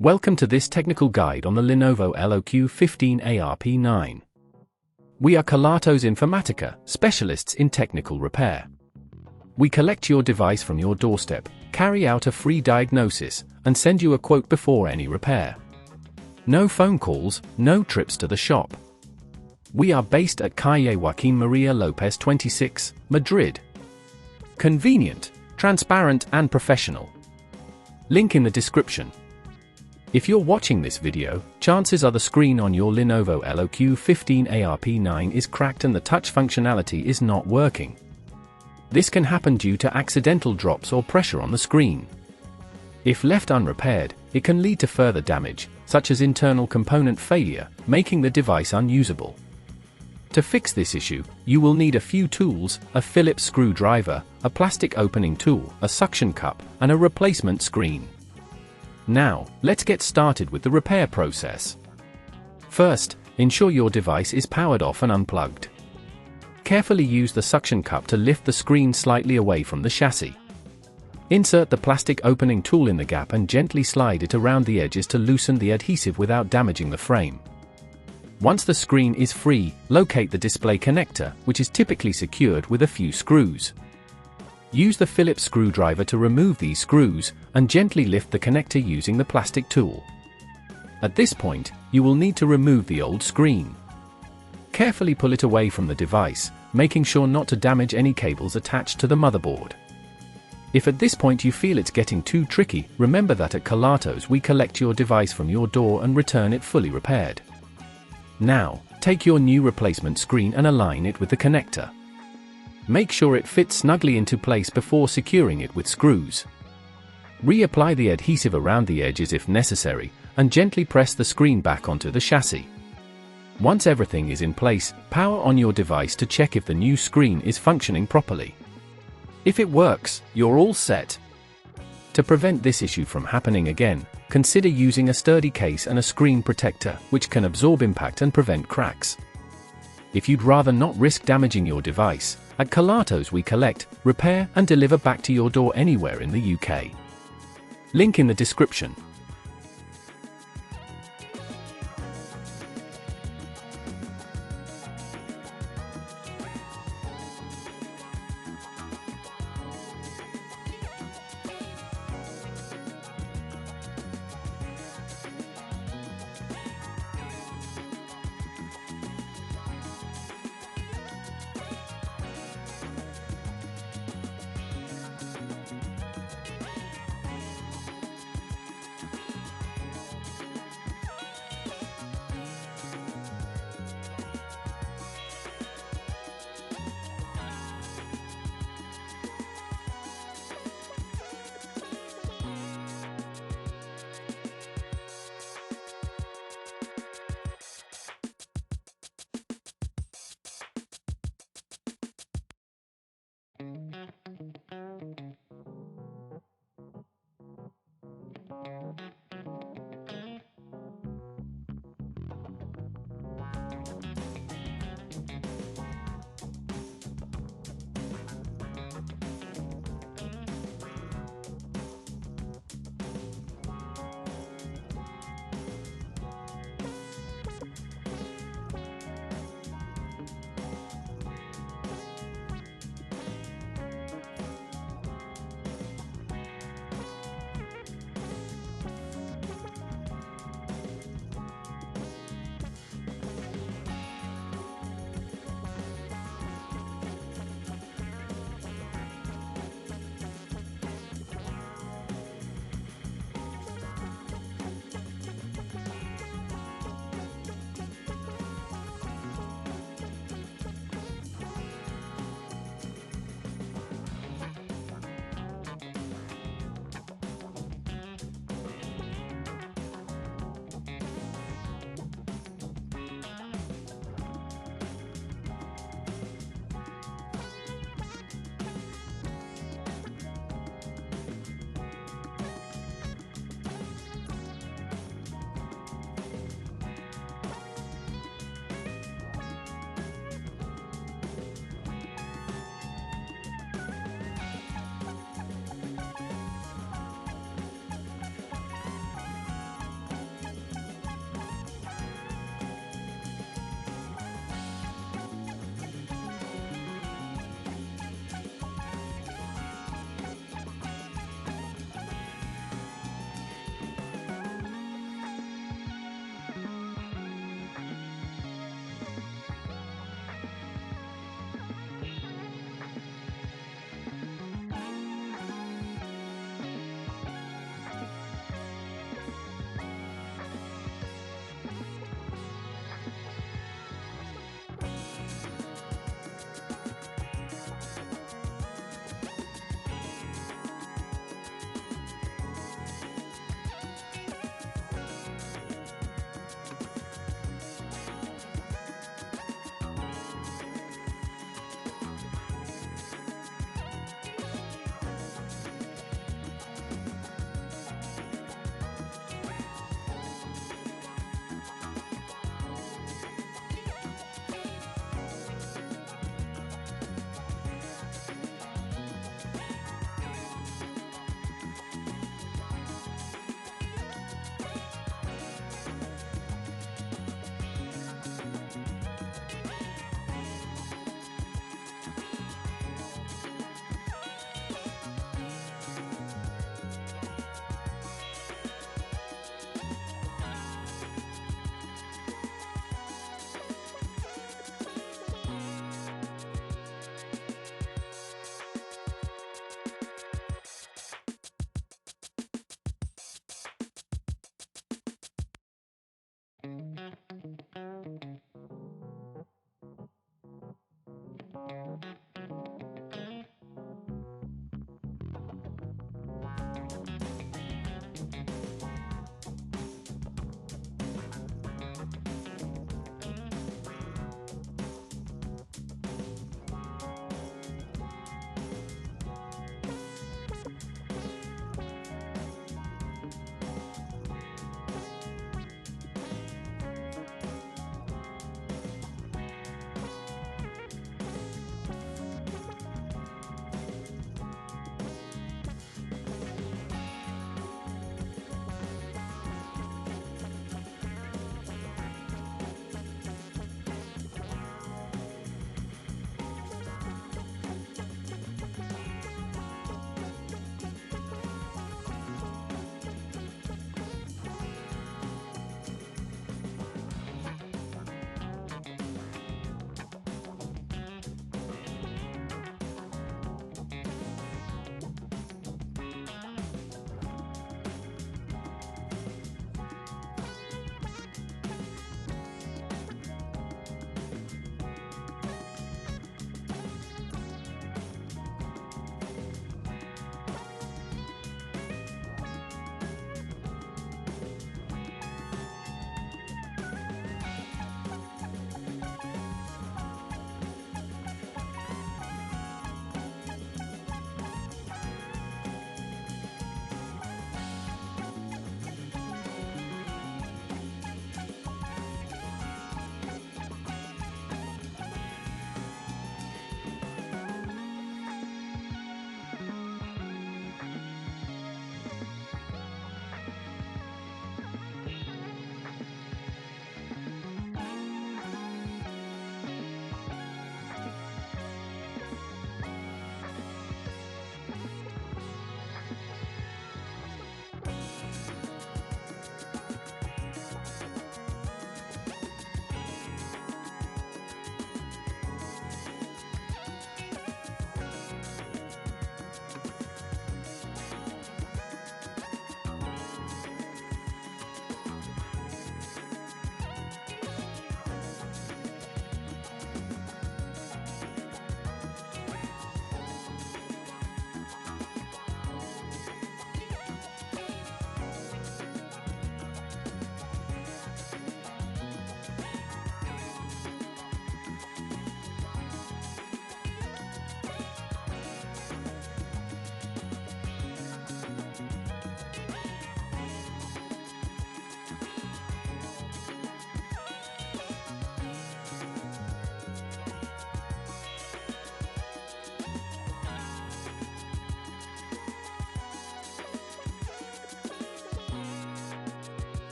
Welcome to this technical guide on the LENOVO LOQ 15ARP9. We are Kelatos Informatica, specialists in technical repair. We collect your device from your doorstep, carry out a free diagnosis, and send you a quote before any repair. No phone calls, no trips to the shop. We are based at Calle Joaquín María López 26, Madrid. Convenient, transparent and professional. Link in the description. If you're watching this video, chances are the screen on your LENOVO LOQ 15ARP9 is cracked and the touch functionality is not working. This can happen due to accidental drops or pressure on the screen. If left unrepaired, it can lead to further damage, such as internal component failure, making the device unusable. To fix this issue, you will need a few tools: a Phillips screwdriver, a plastic opening tool, a suction cup, and a replacement screen. Now, let's get started with the repair process. First, ensure your device is powered off and unplugged. Carefully use the suction cup to lift the screen slightly away from the chassis. Insert the plastic opening tool in the gap and gently slide it around the edges to loosen the adhesive without damaging the frame. Once the screen is free, locate the display connector, which is typically secured with a few screws. Use the Phillips screwdriver to remove these screws, and gently lift the connector using the plastic tool. At this point, you will need to remove the old screen. Carefully pull it away from the device, making sure not to damage any cables attached to the motherboard. If at this point you feel it's getting too tricky, remember that at Kelatos we collect your device from your door and return it fully repaired. Now, take your new replacement screen and align it with the connector. Make sure it fits snugly into place before securing it with screws. Reapply the adhesive around the edges if necessary, and gently press the screen back onto the chassis. Once everything is in place, power on your device to check if the new screen is functioning properly. If it works, you're all set. To prevent this issue from happening again, consider using a sturdy case and a screen protector, which can absorb impact and prevent cracks. If you'd rather not risk damaging your device, at Kelatos we collect, repair and deliver back to your door anywhere in the UK. Link in the description.